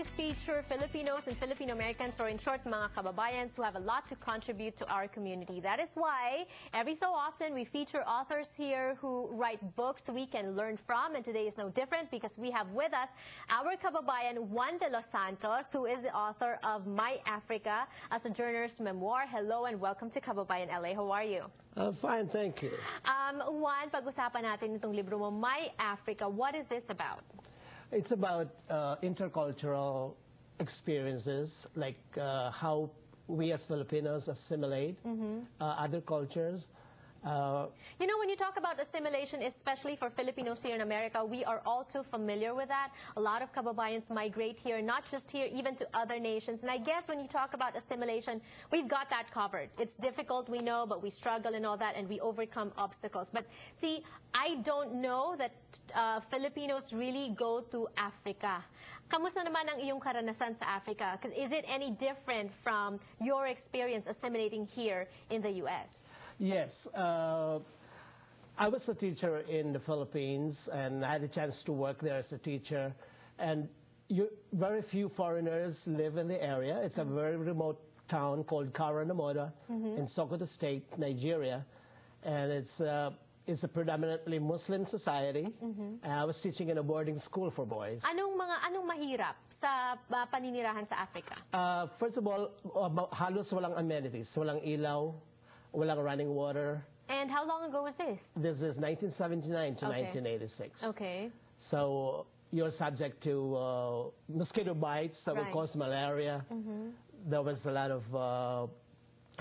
series feature Filipinos and Filipino Americans, or in short, mga kababayans who have a lot to contribute to our community. That is why every so often we feature authors here who write books we can learn from, and today is no different because we have with us our kababayan Juan de los Santos, who is the author of My Africa, a Sojourner's Memoir. Hello and welcome to Kababayan LA. How are you? Fine, thank you. Juan, pag-usapan natin itong libro mo, My Africa. What is this about? It's about intercultural experiences, like how we as Filipinos assimilate other cultures. You know, when you talk about assimilation, especially for Filipinos here in America, we are all too familiar with that. A lot of kababayans migrate here, not just here, even to other nations. And I guess when you talk about assimilation, we've got that covered. It's difficult, we know, but we struggle and all that, and we overcome obstacles. But see, I don't know that Filipinos really go to Africa. Kamusta naman ang iyong karanasan sa Africa? Is it any different from your experience assimilating here in the U.S.? Yes, I was a teacher in the Philippines, and I had a chance to work there as a teacher. And very few foreigners live in the area. It's a very remote town called Karanamoda in Sokoto State, Nigeria. And it's a predominantly Muslim society. And I was teaching in a boarding school for boys. Anong mahirap sa paninirahan sa Africa? First of all, halos walang amenities, walang ilaw, walang running water. And how long ago was this? This is 1979 to 1986. Okay. So you're subject to mosquito bites that would cause malaria. There was a lot of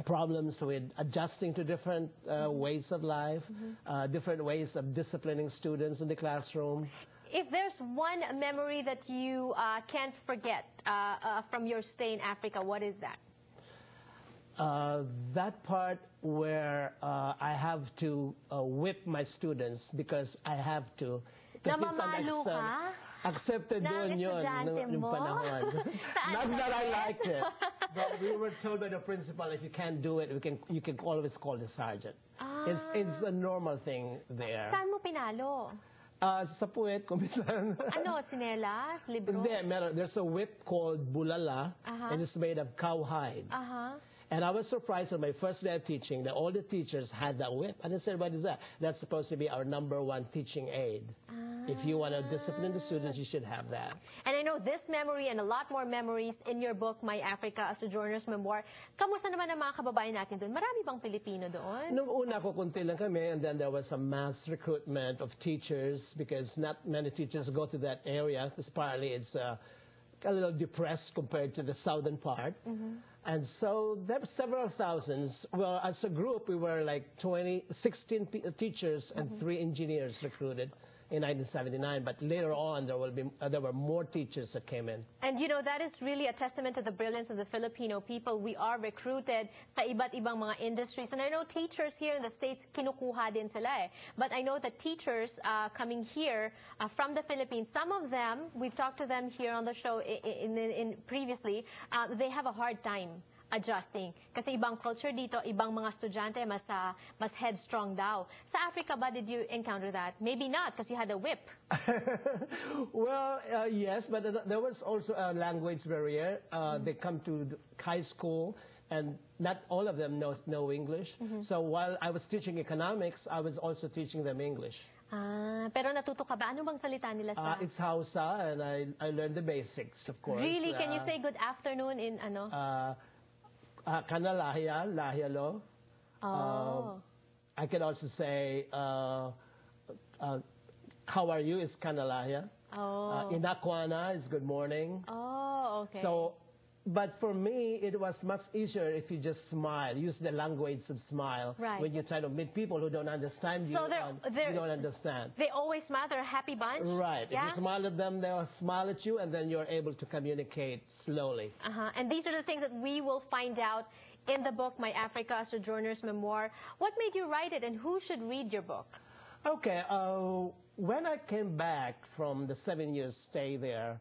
problems with adjusting to different ways of life, different ways of disciplining students in the classroom. If there's one memory that you can't forget from your stay in Africa, what is that? That part where I have to whip my students because I have to. Namamalo ka? Accepted doon yun nung panahon. Not that I liked it, but we were told by the principal if you can't do it, you can always call the sergeant. It's a normal thing there. Saan mo pinalo? Sa puwet, kumisan. Ano, sinelas, libro? Hindi, there's a whip called bulala, and it's made of cowhide. And I was surprised on my first day of teaching that all the teachers had that whip. And I said, what is that? That's supposed to be our #1 teaching aid. If you want to discipline the students, you should have that. And I know this memory and a lot more memories in your book, My Africa, a Sojourner's Memoir. Kamusta naman ang mga kababayan natin doon? Marami bang Pilipino doon? Nung una ko, kunti lang kami, and then there was a mass recruitment of teachers because not many teachers go to that area. Because partly it's a little depressed compared to the southern part. And so there were several thousands. Well, as a group, we were like 16 teachers and 3 engineers recruited in 1979. But later on, there were more teachers that came in. And you know, that is really a testament to the brilliance of the Filipino people. We are recruited sa iba't ibang mga industries. And I know teachers here in the States, kinukuha din sila eh. But I know that teachers coming here from the Philippines, some of them, we've talked to them here on the show previously, they have a hard time adjusting. Kasi ibang culture dito, ibang mga estudyante, mas headstrong daw. Sa Africa ba, did you encounter that? Maybe not, because you had a whip. Well, yes, but there was also a language barrier. They come to high school, and not all of them know English. So while I was teaching economics, I was also teaching them English. Pero natuto ka ba? Ano bang salita nila sa? It's Hausa, and I learned the basics, of course. Really? Can you say good afternoon in ano? Kana lahia, lahialo. I can also say, how are you is kana lahia. Inakwana is good morning. Okay. So, but for me, it was much easier if you just smile, use the language of smile. When you try to meet people who don't understand you, you don't understand. They always smile, they're a happy bunch? Right. Yeah? If you smile at them, they'll smile at you, and then you're able to communicate slowly. And these are the things that we will find out in the book, My Africa, a Sojourner's Memoir. What made you write it, and who should read your book? Okay. When I came back from the 7 years stay there,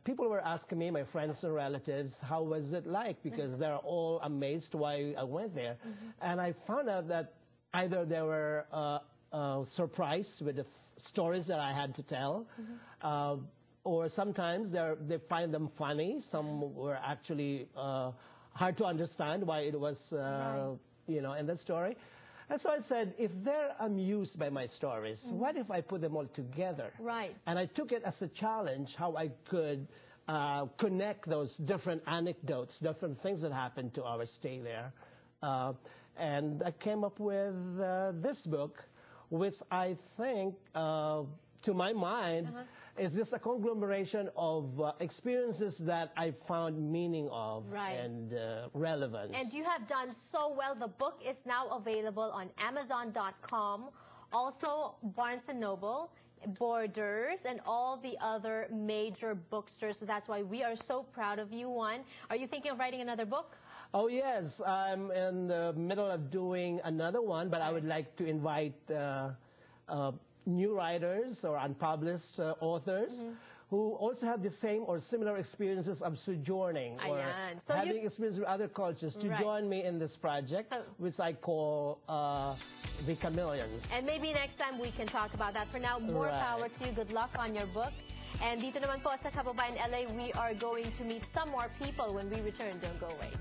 people were asking me, my friends and relatives, how was it like? Because they're all amazed why I went there. And I found out that either they were surprised with the stories that I had to tell, or sometimes they find them funny. Some were actually hard to understand why it was, you know, in the story. And so I said, if they're amused by my stories, what if I put them all together? Right. And I took it as a challenge how I could connect those different anecdotes, different things that happened to our stay there. And I came up with this book, which I think, to my mind, is just a conglomeration of experiences that I found meaning of and relevance. And you have done so well. The book is now available on Amazon.com, also Barnes & Noble, Borders, and all the other major bookstores. So that's why we are so proud of you, Juan. Are you thinking of writing another book? Oh, yes. I'm in the middle of doing another one, but I would like to invite new writers or unpublished authors who also have the same or similar experiences of sojourning or so having experience with other cultures to join me in this project, which I call The Chameleons. And maybe next time we can talk about that. For now, more power to you. Good luck on your book. And dito naman po sa Kababayan LA, we are going to meet some more people when we return. Don't go away.